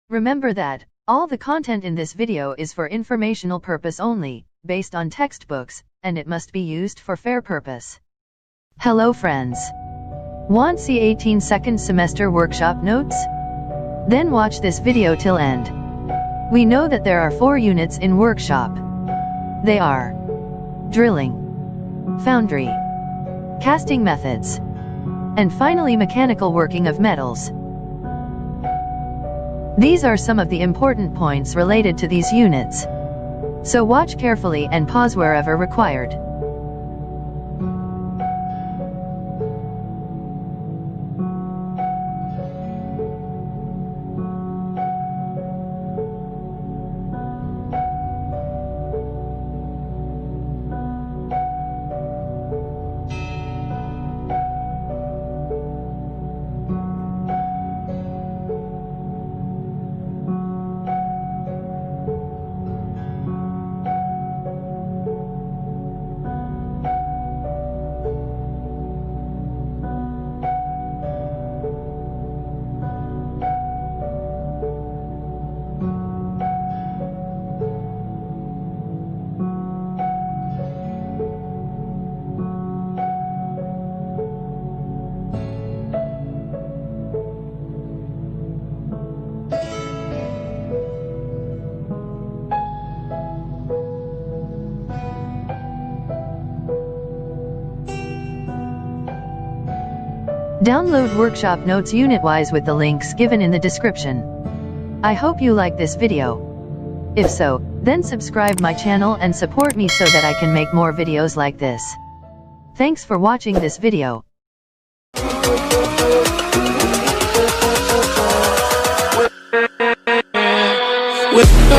Remember that all the content in this video is for informational purpose only, based on textbooks, and it must be used for fair purpose. Hello friends. Want C-18 second semester workshop notes? Then watch this video till end. We know that there are 4 units in workshop. They are drilling, foundry, casting methods, and finally mechanical working of metals. These are some of the important points related to these units. So watch carefully and pause wherever required. Download workshop notes unit-wise with the links given in the description. I hope you like this video. If so, then subscribe my channel and support me so that I can make more videos like this. Thanks for watching this video. With